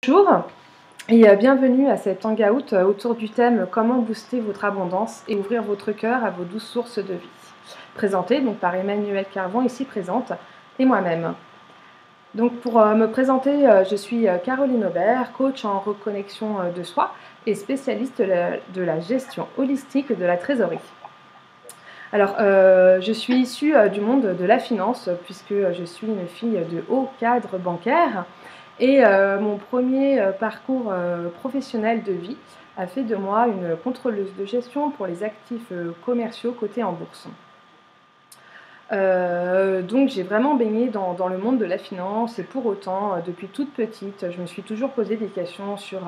Bonjour et bienvenue à cet hangout autour du thème Comment booster votre abondance et ouvrir votre cœur à vos 12 sources de vie. Présenté donc par Emmanuelle Carvon, ici présente, et moi-même. Donc pour me présenter, je suis Caroline Aubert, coach en reconnexion de soi et spécialiste de la gestion holistique de la trésorerie. Alors, je suis issue du monde de la finance puisque je suis une fille de haut cadre bancaire. Et mon premier parcours professionnel de vie a fait de moi une contrôleuse de gestion pour les actifs commerciaux cotés en bourse. Donc j'ai vraiment baigné dans le monde de la finance et pour autant, depuis toute petite, je me suis toujours posé des questions sur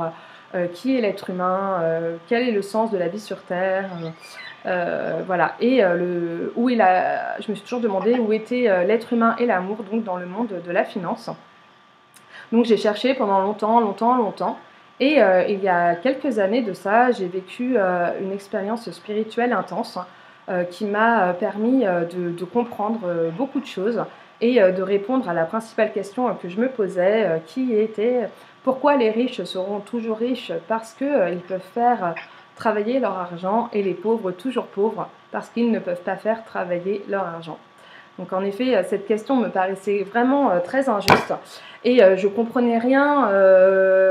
qui est l'être humain, quel est le sens de la vie sur Terre, voilà. Et je me suis toujours demandé où était l'être humain et l'amour donc dans le monde de la finance. Donc j'ai cherché pendant longtemps. Et il y a quelques années de ça, j'ai vécu une expérience spirituelle intense qui m'a permis de comprendre beaucoup de choses et de répondre à la principale question que je me posais, qui était pourquoi les riches seront toujours riches parce qu'ils peuvent faire travailler leur argent et les pauvres toujours pauvres parce qu'ils ne peuvent pas faire travailler leur argent. Donc en effet, cette question me paraissait vraiment très injuste et je comprenais rien,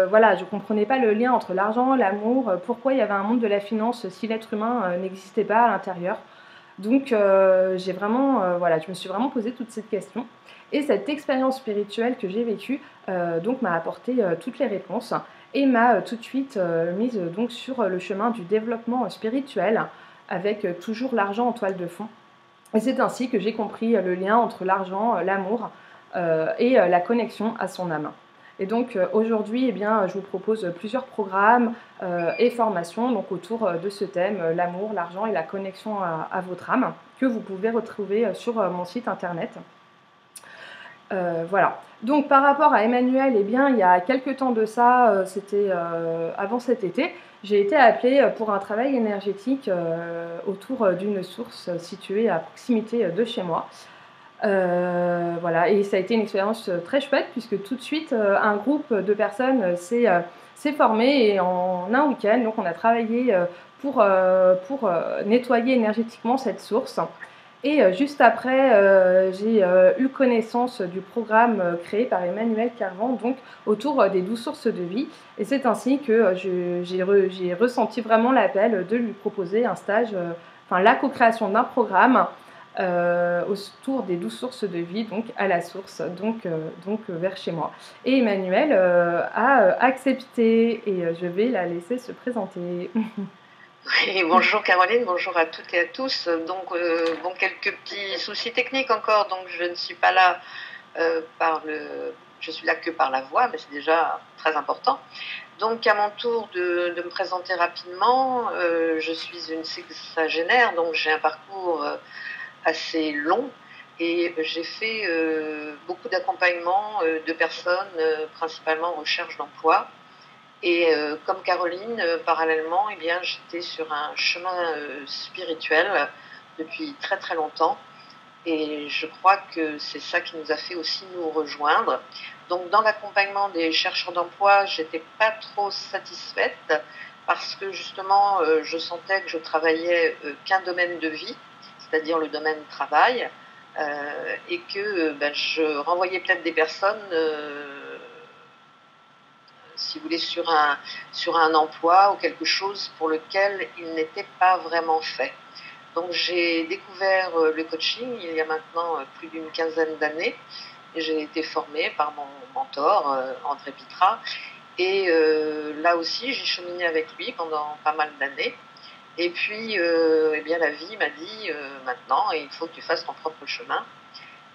voilà, je comprenais pas le lien entre l'argent, l'amour, pourquoi il y avait un monde de la finance si l'être humain n'existait pas à l'intérieur. Donc voilà, je me suis vraiment posé toutes ces questions et cette expérience spirituelle que j'ai vécue donc m'a apporté toutes les réponses et m'a tout de suite mise donc sur le chemin du développement spirituel avec toujours l'argent en toile de fond. Et c'est ainsi que j'ai compris le lien entre l'argent, l'amour et la connexion à son âme. Et donc aujourd'hui, eh bien, je vous propose plusieurs programmes et formations donc, autour de ce thème, l'amour, l'argent et la connexion à votre âme, que vous pouvez retrouver sur mon site internet. Voilà. Donc par rapport à Emmanuelle, eh bien, il y a quelques temps de ça, c'était avant cet été, j'ai été appelée pour un travail énergétique autour d'une source située à proximité de chez moi. Voilà, et ça a été une expérience très chouette puisque tout de suite un groupe de personnes s'est formé et en un week-end, donc on a travaillé pour nettoyer énergétiquement cette source. Et juste après, j'ai eu connaissance du programme créé par Emmanuelle Carvon, donc autour des 12 sources de vie. Et c'est ainsi que j'ai ressenti vraiment l'appel de lui proposer un stage, la co-création d'un programme autour des 12 sources de vie, donc à la source, donc vers chez moi. Et Emmanuelle a accepté et je vais la laisser se présenter. Oui, bonjour Caroline, bonjour à toutes et à tous. Donc, quelques petits soucis techniques encore, donc je ne suis pas là je suis là que par la voix, mais c'est déjà très important. Donc, à mon tour de me présenter rapidement, je suis une sexagénaire, donc j'ai un parcours assez long et j'ai fait beaucoup d'accompagnement de personnes, principalement en recherche d'emploi. Et comme Caroline, parallèlement, eh bien, j'étais sur un chemin spirituel depuis très très longtemps. Et je crois que c'est ça qui nous a fait aussi nous rejoindre. Donc dans l'accompagnement des chercheurs d'emploi, j'étais pas trop satisfaite parce que justement, je sentais que je travaillais qu'un domaine de vie, c'est-à-dire le domaine travail, et que je renvoyais peut-être des personnes si vous voulez, sur un emploi ou quelque chose pour lequel il n'était pas vraiment fait. Donc j'ai découvert le coaching il y a maintenant plus d'une quinzaine d'années et j'ai été formée par mon mentor André Pitra et là aussi j'ai cheminé avec lui pendant pas mal d'années et puis eh bien la vie m'a dit maintenant il faut que tu fasses ton propre chemin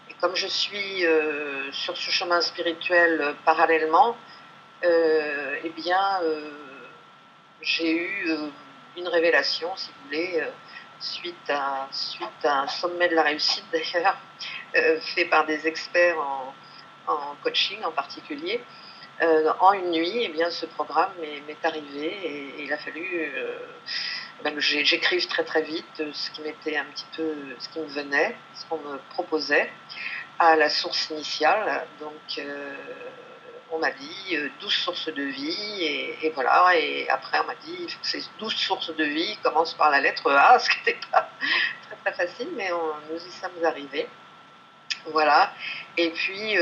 et comme je suis sur ce chemin spirituel parallèlement eh bien, j'ai eu une révélation, si vous voulez, suite à un sommet de la réussite d'ailleurs, fait par des experts en coaching en particulier. En une nuit, eh bien, ce programme m'est arrivé et il a fallu que j'écrive très très vite ce qui m'était un petit peu, ce qui me venait, ce qu'on me proposait à la source initiale. Donc, on m'a dit 12 sources de vie, et voilà. Et après, on m'a dit il faut que ces 12 sources de vie commencent par la lettre A, ce qui n'était pas très très facile, mais nous y sommes arrivés. Voilà. Et puis,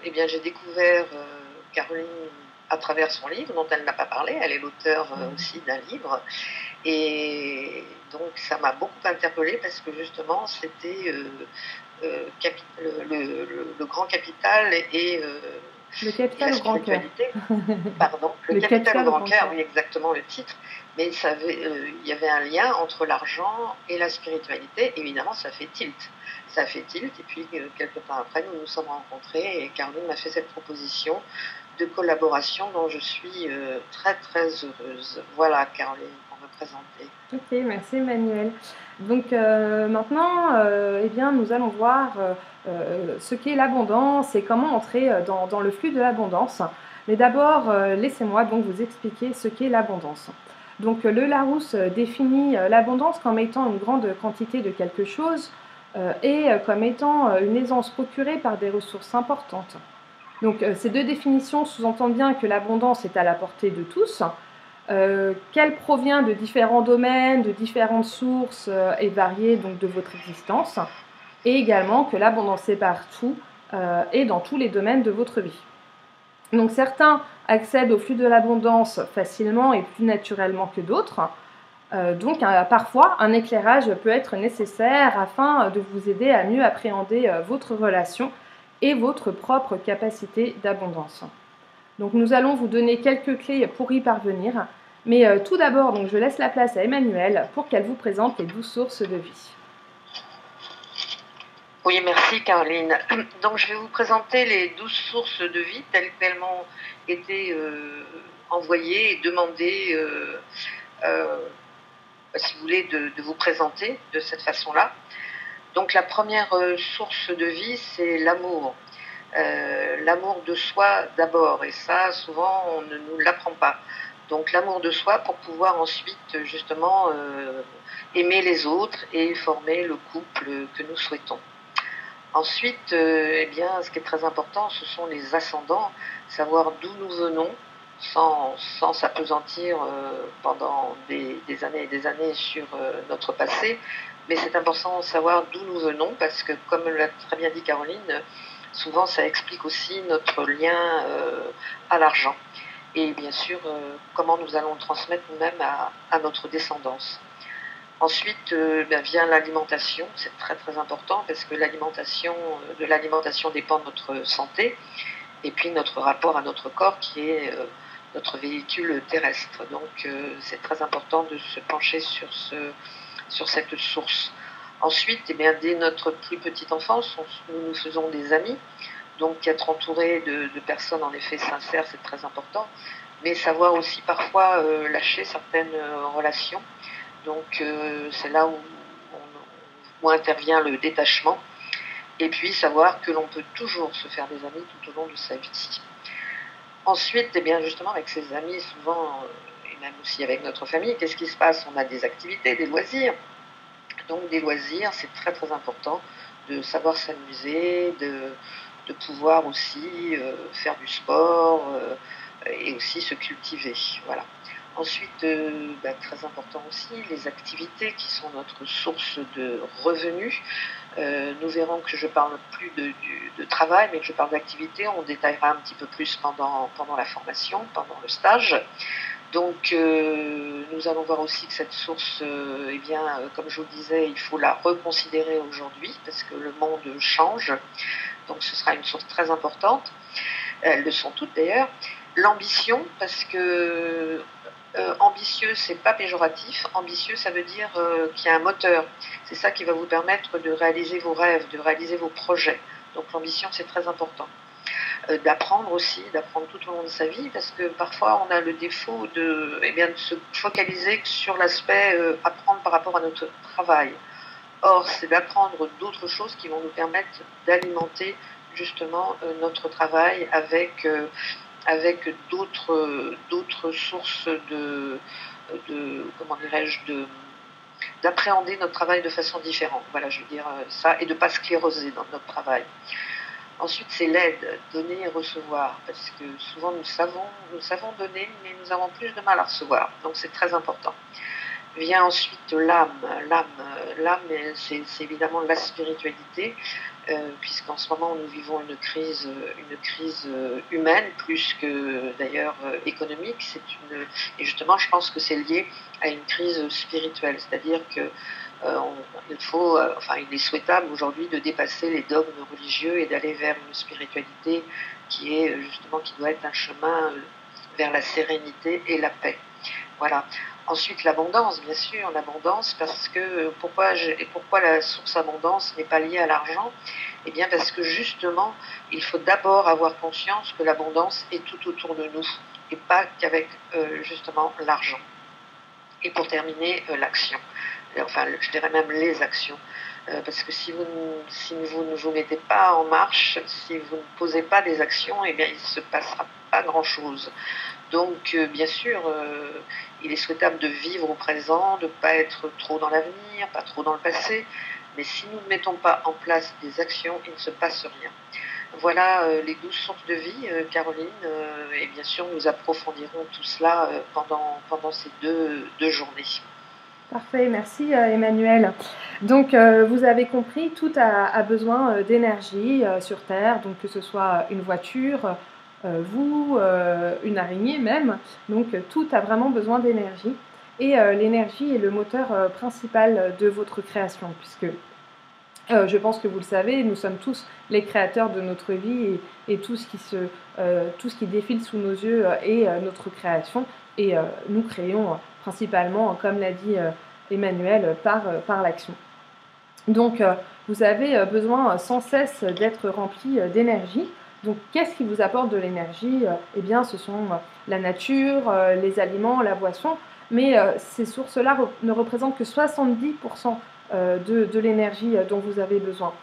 eh bien, j'ai découvert Caroline à travers son livre, dont elle n'a pas parlé. Elle est l'auteure aussi d'un livre. Et donc, ça m'a beaucoup interpellée parce que justement, c'était le grand capital et Le capital la au grand cœur. spiritualité. Pardon, le capital au grand cœur, oui, exactement le titre. Mais il y avait un lien entre l'argent et la spiritualité. Évidemment, ça fait tilt. Ça fait tilt. Et puis, quelques temps après, nous nous sommes rencontrés et Caroline m'a fait cette proposition de collaboration dont je suis très, très heureuse. Voilà, Caroline, pour me présenter. Ok, merci Emmanuel. Donc maintenant, eh bien, nous allons voir ce qu'est l'abondance et comment entrer dans le flux de l'abondance. Mais d'abord, laissez-moi donc vous expliquer ce qu'est l'abondance. Donc le Larousse définit l'abondance comme étant une grande quantité de quelque chose et comme étant une aisance procurée par des ressources importantes. Donc ces deux définitions sous-entendent bien que l'abondance est à la portée de tous, qu'elle provient de différents domaines, de différentes sources et variées donc, de votre existence, et également que l'abondance est partout et dans tous les domaines de votre vie. Donc certains accèdent au flux de l'abondance facilement et plus naturellement que d'autres. Donc parfois, un éclairage peut être nécessaire afin de vous aider à mieux appréhender votre relation et votre propre capacité d'abondance. Donc nous allons vous donner quelques clés pour y parvenir. Mais tout d'abord, donc, je laisse la place à Emmanuelle pour qu'elle vous présente les 12 sources de vie. Oui, merci Caroline. Donc je vais vous présenter les 12 sources de vie telles qu'elles m'ont été envoyées et demandées, si vous voulez, de vous présenter de cette façon-là. Donc la première source de vie, c'est l'amour. L'amour de soi d'abord, et ça souvent on ne nous l'apprend pas. Donc l'amour de soi pour pouvoir ensuite justement aimer les autres et former le couple que nous souhaitons. Ensuite, eh bien, ce qui est très important, ce sont les ascendants, savoir d'où nous venons sans s'appesantir pendant des années et des années sur notre passé. Mais c'est important de savoir d'où nous venons parce que, comme l'a très bien dit Caroline, souvent ça explique aussi notre lien à l'argent. Et bien sûr, comment nous allons le transmettre nous-mêmes à notre descendance. Ensuite vient l'alimentation, c'est très très important parce que de l'alimentation dépend notre santé et puis notre rapport à notre corps qui est notre véhicule terrestre. Donc c'est très important de se pencher sur cette source. Ensuite, dès notre plus petite enfance, nous faisons des amis. Donc être entouré de personnes en effet sincères, c'est très important. Mais savoir aussi parfois lâcher certaines relations. Donc c'est là où intervient le détachement. Et puis savoir que l'on peut toujours se faire des amis tout au long de sa vie. Ensuite, justement avec ses amis, souvent, et même aussi avec notre famille, qu'est-ce qui se passe? On a des activités, des loisirs. Donc des loisirs, c'est très très important de savoir s'amuser, de pouvoir aussi faire du sport et aussi se cultiver. Voilà. Ensuite, très important aussi, les activités qui sont notre source de revenus. Nous verrons que je ne parle plus de travail, mais que je parle d'activité. On détaillera un petit peu plus pendant la formation, pendant le stage. Donc, nous allons voir aussi que cette source, comme je vous le disais, il faut la reconsidérer aujourd'hui parce que le monde change. Donc, ce sera une source très importante. Elles le sont toutes d'ailleurs. L'ambition, parce que ambitieux, c'est pas péjoratif. Ambitieux, ça veut dire qu'il y a un moteur. C'est ça qui va vous permettre de réaliser vos rêves, de réaliser vos projets. Donc l'ambition, c'est très important. D'apprendre aussi, d'apprendre tout au long de sa vie, parce que parfois on a le défaut de se focaliser sur l'aspect apprendre par rapport à notre travail. Or, c'est d'apprendre d'autres choses qui vont nous permettre d'alimenter justement notre travail avec d'autres sources d'appréhender notre travail de façon différente. Voilà, je veux dire ça, et de ne pas scléroser dans notre travail. Ensuite, c'est l'aide, donner et recevoir, parce que souvent nous savons donner, mais nous avons plus de mal à recevoir. Donc c'est très important. Vient ensuite l'âme. L'âme, c'est évidemment la spiritualité, puisqu'en ce moment nous vivons une crise humaine plus que d'ailleurs économique. Et justement, je pense que c'est lié à une crise spirituelle, c'est-à-dire que il est souhaitable aujourd'hui de dépasser les dogmes religieux et d'aller vers une spiritualité qui doit être un chemin vers la sérénité et la paix. Voilà. Ensuite, l'abondance, bien sûr, l'abondance, parce que pourquoi la source abondance n'est pas liée à l'argent? Eh bien, parce que justement, il faut d'abord avoir conscience que l'abondance est tout autour de nous et pas qu'avec justement l'argent. Et pour terminer, l'action. Enfin, je dirais même les actions. Parce que si vous ne vous mettez pas en marche, si vous ne posez pas des actions, eh bien, il ne se passera pas grand-chose. Donc, bien sûr, il est souhaitable de vivre au présent, de ne pas être trop dans l'avenir, pas trop dans le passé. Mais si nous ne mettons pas en place des actions, il ne se passe rien. Voilà les 12 sources de vie, Caroline. Et bien sûr, nous approfondirons tout cela pendant ces deux journées. Parfait, merci Emmanuel. Donc vous avez compris, tout a besoin d'énergie sur Terre, donc que ce soit une voiture, une araignée même, donc tout a vraiment besoin d'énergie. Et l'énergie est le moteur principal de votre création, puisque je pense que vous le savez, nous sommes tous les créateurs de notre vie et tout ce qui défile sous nos yeux est notre création. Et nous créons principalement, comme l'a dit Emmanuel, par l'action. Donc, vous avez besoin sans cesse d'être rempli d'énergie. Donc, qu'est-ce qui vous apporte de l'énergie? Eh bien, ce sont la nature, les aliments, la boisson. Mais ces sources-là ne représentent que 70% de l'énergie dont vous avez besoin.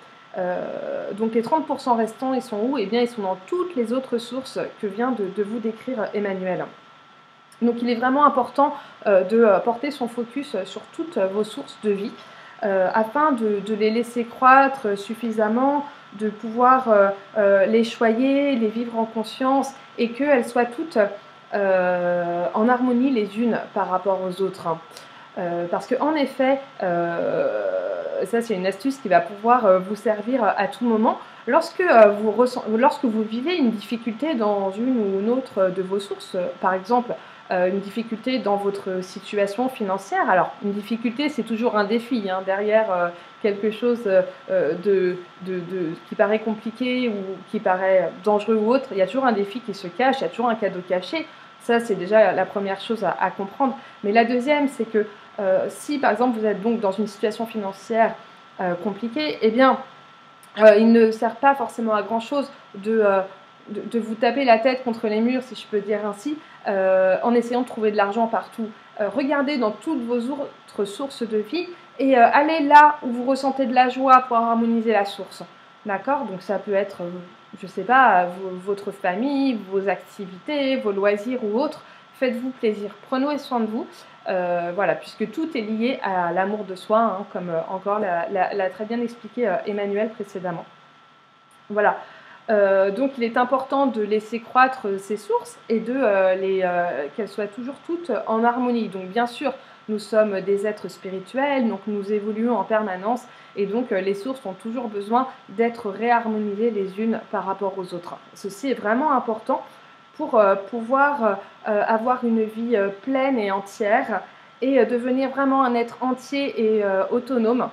Donc, les 30% restants, ils sont où? Eh bien, ils sont dans toutes les autres sources que vient de vous décrire Emmanuel. Donc, il est vraiment important de porter son focus sur toutes vos sources de vie afin de les laisser croître suffisamment, de pouvoir les choyer, les vivre en conscience et qu'elles soient toutes en harmonie les unes par rapport aux autres. Parce qu'en effet, ça c'est une astuce qui va pouvoir vous servir à tout moment. Lorsque vous vivez une difficulté dans une ou une autre de vos sources, par exemple une difficulté dans votre situation financière, alors une difficulté c'est toujours un défi, hein, derrière quelque chose qui paraît compliqué ou qui paraît dangereux ou autre, il y a toujours un défi qui se cache, il y a toujours un cadeau caché. Ça, c'est déjà la première chose à comprendre. Mais la deuxième, c'est que si, par exemple, vous êtes donc dans une situation financière compliquée, eh bien, il ne sert pas forcément à grand-chose de vous taper la tête contre les murs, si je peux dire ainsi, en essayant de trouver de l'argent partout. Regardez dans toutes vos autres sources de vie et allez là où vous ressentez de la joie pour harmoniser la source. D'accord? Donc ça peut être, je ne sais pas, votre famille, vos activités, vos loisirs ou autres. Faites-vous plaisir, prenez soin de vous. Voilà, puisque tout est lié à l'amour de soi, hein, comme encore l'a très bien expliqué Emmanuel précédemment. Voilà. Donc il est important de laisser croître ces sources et qu'elles soient toujours toutes en harmonie. Donc bien sûr, nous sommes des êtres spirituels, donc nous évoluons en permanence et donc les sources ont toujours besoin d'être réharmonisées les unes par rapport aux autres. Ceci est vraiment important pour pouvoir avoir une vie pleine et entière et devenir vraiment un être entier et autonome.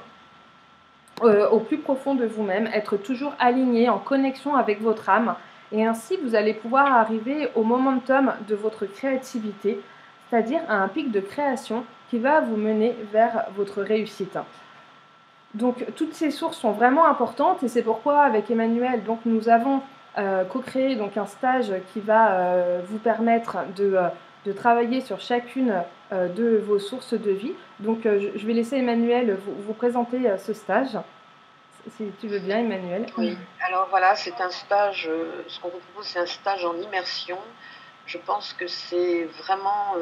Au plus profond de vous-même, être toujours aligné, en connexion avec votre âme. Et ainsi, vous allez pouvoir arriver au momentum de votre créativité, c'est-à-dire à un pic de création qui va vous mener vers votre réussite. Donc, toutes ces sources sont vraiment importantes et c'est pourquoi, avec Emmanuel, donc, nous avons co-créé donc, un stage qui va vous permettre de travailler sur chacune de vos sources de vie. Donc, je vais laisser Emmanuel vous présenter ce stage. Si tu veux bien, Emmanuel. Oui, alors voilà, c'est un stage, ce qu'on vous propose, c'est un stage en immersion. Je pense que c'est vraiment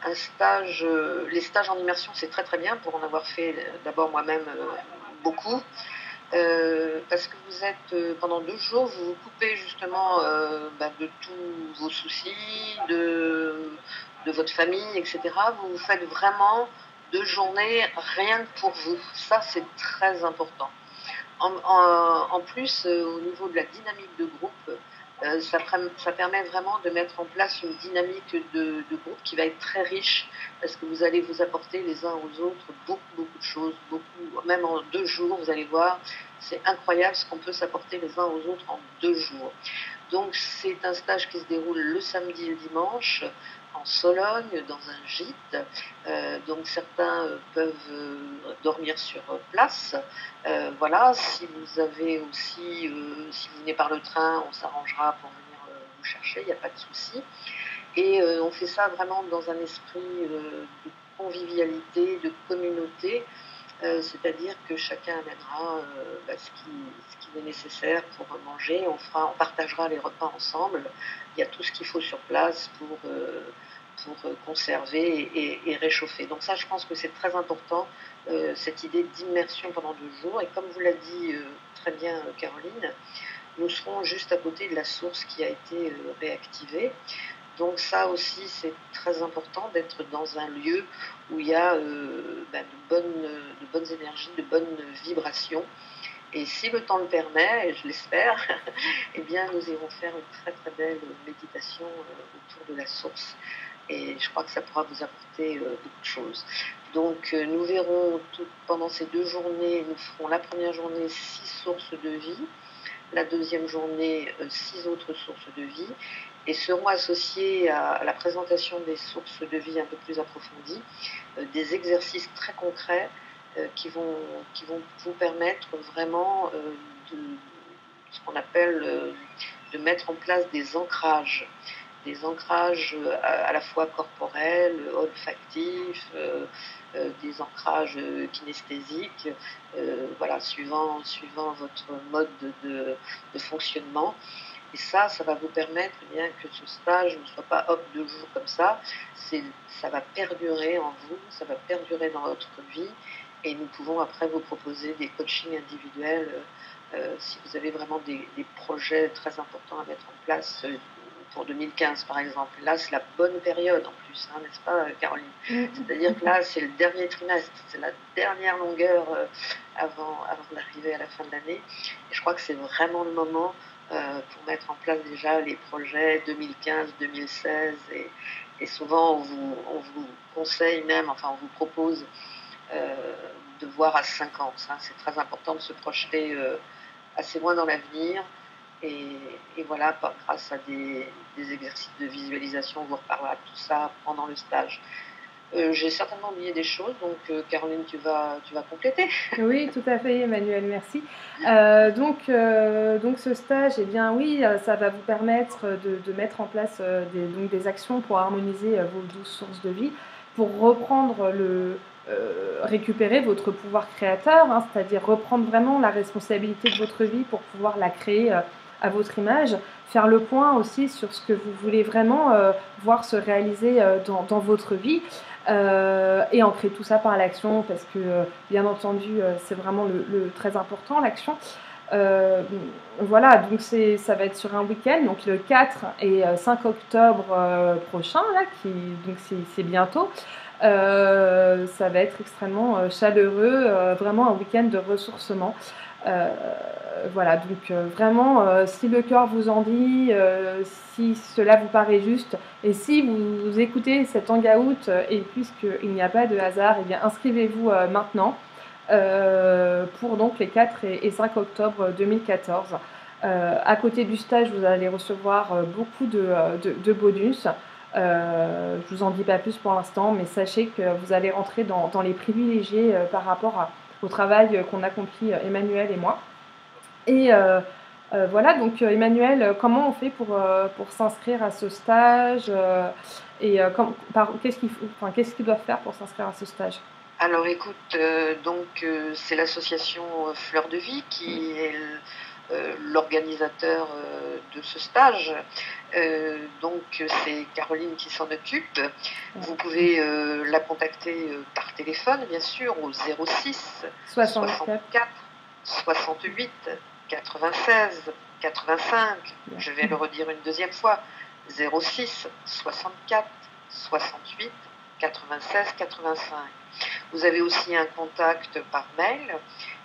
un stage, les stages en immersion, c'est très très bien pour en avoir fait d'abord moi-même beaucoup. parce que vous êtes pendant 2 jours, vous vous coupez justement de tous vos soucis, de votre famille, etc. Vous faites vraiment 2 journées rien que pour vous. Ça, c'est très important. En plus, au niveau de la dynamique de groupe, ça permet vraiment de mettre en place une dynamique de groupe qui va être très riche, parce que vous allez vous apporter les uns aux autres beaucoup de choses, même en 2 jours, vous allez voir, c'est incroyable ce qu'on peut s'apporter les uns aux autres en 2 jours. Donc c'est un stage qui se déroule le samedi et le dimanche en Sologne, dans un gîte. Donc certains peuvent dormir sur place. Voilà, si vous avez aussi, si vous venez par le train, on s'arrangera pour venir vous chercher, il n'y a pas de souci. Et on fait ça vraiment dans un esprit de convivialité, de communauté. C'est-à-dire que chacun amènera ce qui est nécessaire pour manger. On partagera les repas ensemble. Il y a tout ce qu'il faut sur place pour conserver et réchauffer. Donc ça, je pense que c'est très important, cette idée d'immersion pendant 2 jours. Et comme vous l'a dit très bien Caroline, nous serons juste à côté de la source qui a été réactivée. Donc ça aussi, c'est très important d'être dans un lieu où il y a de bonnes énergies, de bonnes vibrations. Et si le temps le permet, et je l'espère, eh bien, nous irons faire une très très belle méditation autour de la source. Et je crois que ça pourra vous apporter beaucoup de choses. Donc nous verrons pendant ces 2 journées, nous ferons la première journée 6 sources de vie, la deuxième journée 6 autres sources de vie, et seront associés à la présentation des sources de vie un peu plus approfondies, des exercices très concrets qui vont vous permettre vraiment de ce qu'on appelle de mettre en place des ancrages à la fois corporels, olfactifs, des ancrages kinesthésiques, voilà, suivant votre mode de fonctionnement. Et ça va vous permettre bien que ce stage ne soit pas hop 2 jours comme ça. Ça va perdurer en vous, ça va perdurer dans votre vie. Et nous pouvons après vous proposer des coachings individuels si vous avez vraiment des projets très importants à mettre en place pour 2015 par exemple. Là, c'est la bonne période en plus, hein, n'est-ce pas Caroline? C'est-à-dire que là, c'est le dernier trimestre, c'est la dernière longueur avant d'arriver à la fin de l'année. Et je crois que c'est vraiment le moment pour mettre en place déjà les projets 2015-2016 et souvent on vous conseille même, enfin on vous propose de voir à 5 ans. Ça, c'est très important de se projeter assez loin dans l'avenir et voilà, grâce à des exercices de visualisation, on vous reparlera de tout ça pendant le stage. J'ai certainement oublié des choses, donc Caroline, tu vas compléter. Oui, tout à fait, Emmanuel, merci. Donc ce stage, eh bien oui, ça va vous permettre de mettre en place des actions pour harmoniser vos 12 sources de vie, pour reprendre récupérer votre pouvoir créateur, hein, c'est-à-dire reprendre vraiment la responsabilité de votre vie pour pouvoir la créer à votre image, faire le point aussi sur ce que vous voulez vraiment voir se réaliser dans votre vie. Et ancrer tout ça par l'action, parce que bien entendu c'est vraiment le très important, l'action. Voilà, donc ça va être sur un week-end, donc le 4 et 5 octobre prochain, là, donc c'est bientôt. Ça va être extrêmement chaleureux, vraiment un week-end de ressourcement. Voilà, donc vraiment, si le cœur vous en dit, si cela vous paraît juste, et si vous écoutez cet hangout, et puisqu'il n'y a pas de hasard, eh bien inscrivez-vous maintenant pour donc les 4 et 5 octobre 2014. À côté du stage, vous allez recevoir beaucoup de bonus. Je vous en dis pas plus pour l'instant, mais sachez que vous allez rentrer dans les privilégiés par rapport au travail qu'on accomplit Emmanuel et moi. Et voilà, donc Emmanuel, comment on fait pour s'inscrire à ce stage qu'est-ce qu'ils doivent faire pour s'inscrire à ce stage? Alors écoute, c'est l'association Fleur de Vie qui est l'organisateur de ce stage. Donc c'est Caroline qui s'en occupe. Vous pouvez la contacter par téléphone, bien sûr, au 06 64 68 96 85. Je vais le redire une deuxième fois. 06 64 68 96 85. Vous avez aussi un contact par mail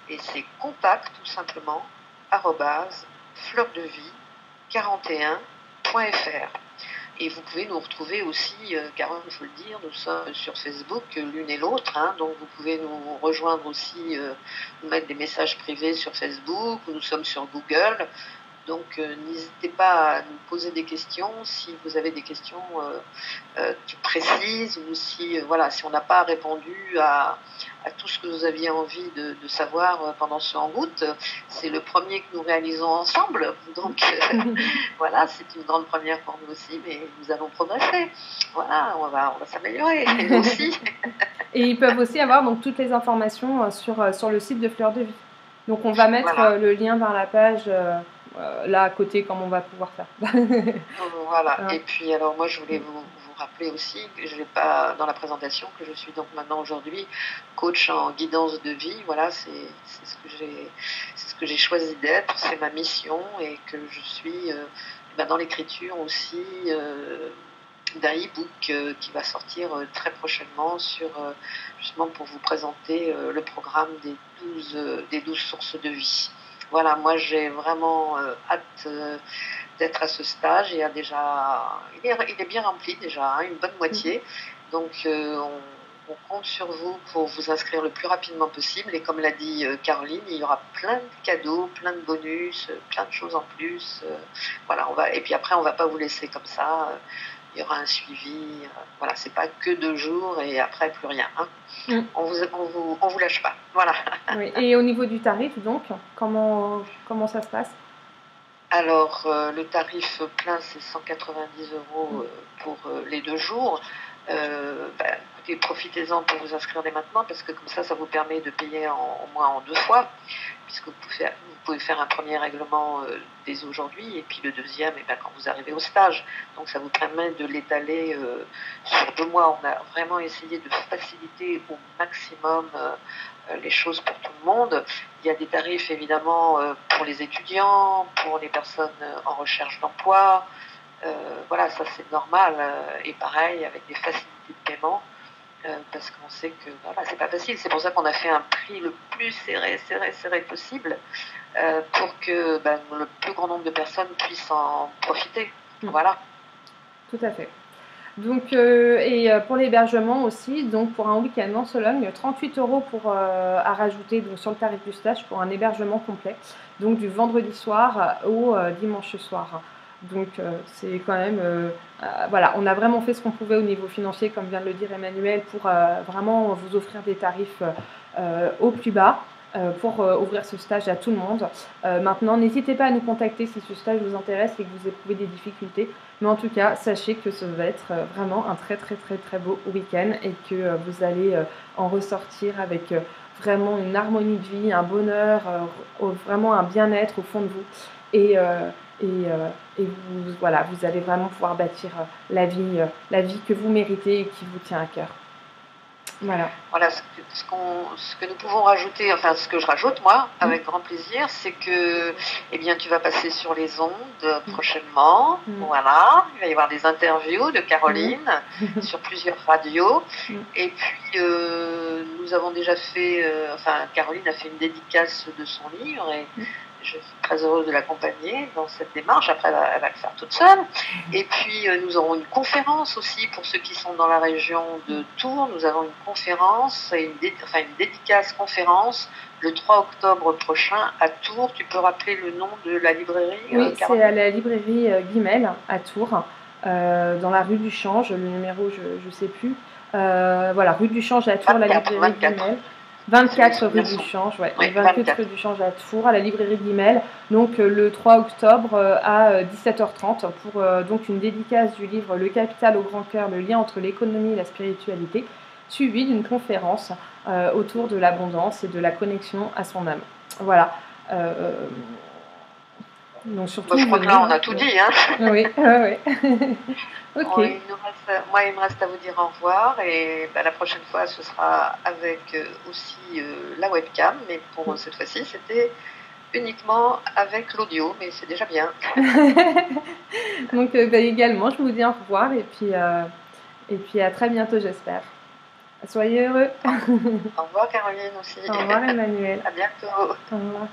et c'est contact tout simplement @fleurdevie41.fr. Et vous pouvez nous retrouver aussi, car il faut le dire, nous sommes sur Facebook l'une et l'autre, hein, donc vous pouvez nous rejoindre aussi, nous mettre des messages privés sur Facebook, nous sommes sur Google. Donc n'hésitez pas à nous poser des questions si vous avez des questions précises ou si, voilà, si on n'a pas répondu à tout ce que vous aviez envie de savoir pendant ce En Route. C'est le premier que nous réalisons ensemble. Donc voilà, c'est une grande première pour nous aussi, mais nous allons progresser. Voilà, on va s'améliorer, et nous aussi. Et ils peuvent aussi avoir donc, toutes les informations sur le site de Fleur de Vie. Donc on va mettre le lien vers la page là à côté, comme on va pouvoir faire. Voilà. Et puis alors moi je voulais vous rappeler aussi que je n'ai pas dans la présentation que je suis donc maintenant aujourd'hui coach en guidance de vie. Voilà, c'est ce que j'ai choisi d'être, c'est ma mission, et que je suis dans l'écriture aussi d'un e-book qui va sortir très prochainement justement pour vous présenter le programme des 12 sources de vie. Voilà, moi j'ai vraiment hâte d'être à ce stage. Il est bien rempli déjà, hein, une bonne moitié. Donc on compte sur vous pour vous inscrire le plus rapidement possible. Et comme l'a dit Caroline, il y aura plein de cadeaux, plein de bonus, plein de choses en plus. Voilà, et puis après on va pas vous laisser comme ça. Il y aura un suivi. Voilà, c'est pas que 2 jours et après plus rien. Hein. On vous lâche pas. Voilà. Oui. Et au niveau du tarif, donc, comment ça se passe? Alors, le tarif plein, c'est 190 € pour les 2 jours. Écoutez, profitez-en pour vous inscrire dès maintenant, parce que comme ça vous permet de payer au moins en 2 fois, puisque vous pouvez faire un premier règlement dès aujourd'hui, et puis le deuxième quand vous arrivez au stage. Donc ça vous permet de l'étaler sur 2 mois. On a vraiment essayé de faciliter au maximum les choses pour tout le monde. Il y a des tarifs évidemment pour les étudiants, pour les personnes en recherche d'emploi. Voilà, ça c'est normal. Et pareil, avec des facilités de paiement, parce qu'on sait que voilà, c'est pas facile. C'est pour ça qu'on a fait un prix le plus serré possible, pour que le plus grand nombre de personnes puissent en profiter. Voilà. Tout à fait. Donc, pour l'hébergement aussi, donc pour un week-end en Sologne, 38 € à rajouter donc, sur le tarif du stage pour un hébergement complet, donc du vendredi soir au dimanche soir. Donc c'est quand même, voilà, on a vraiment fait ce qu'on pouvait au niveau financier, comme vient de le dire Emmanuel, pour vraiment vous offrir des tarifs au plus bas. Pour ouvrir ce stage à tout le monde. Maintenant, n'hésitez pas à nous contacter si ce stage vous intéresse et que vous éprouvez des difficultés. Mais en tout cas, sachez que ça va être vraiment un très beau week-end, et que vous allez en ressortir avec vraiment une harmonie de vie, un bonheur, vraiment un bien-être au fond de vous. Et vous allez vraiment pouvoir bâtir la vie que vous méritez et qui vous tient à cœur. Voilà. Voilà, ce que nous pouvons rajouter, enfin ce que je rajoute moi, avec grand plaisir, c'est que tu vas passer sur les ondes prochainement. Voilà, il va y avoir des interviews de Caroline sur plusieurs radios. Et puis nous avons déjà fait, Caroline a fait une dédicace de son livre, et je suis très heureuse de l'accompagner dans cette démarche. Après, elle va le faire toute seule. Et puis, nous aurons une conférence aussi pour ceux qui sont dans la région de Tours. Nous avons une conférence, une dédicace conférence le 3 octobre prochain à Tours. Tu peux rappeler le nom de la librairie? Oui, c'est à la librairie Guimel à Tours, dans la rue du Change. Le numéro, je ne sais plus. Voilà, rue du Change à Tours, 24, la librairie Guimel. 24 rue du Change, ouais, 24 rue du Change à Tours, à la librairie Guimel, donc le 3 octobre à 17h30 pour donc une dédicace du livre Le Capital au grand cœur, le lien entre l'économie et la spiritualité, suivi d'une conférence autour de l'abondance et de la connexion à son âme. Voilà. Donc surtout je crois que là, on a tout dit. Hein. Oui, oui. Ok. Bon, moi, il me reste à vous dire au revoir. Et la prochaine fois, ce sera avec aussi la webcam. Mais pour cette fois-ci, c'était uniquement avec l'audio. Mais c'est déjà bien. Donc également, je vous dis au revoir. Et puis à très bientôt, j'espère. Soyez heureux. Au revoir Caroline aussi. Au revoir Emmanuel. À bientôt. Au revoir.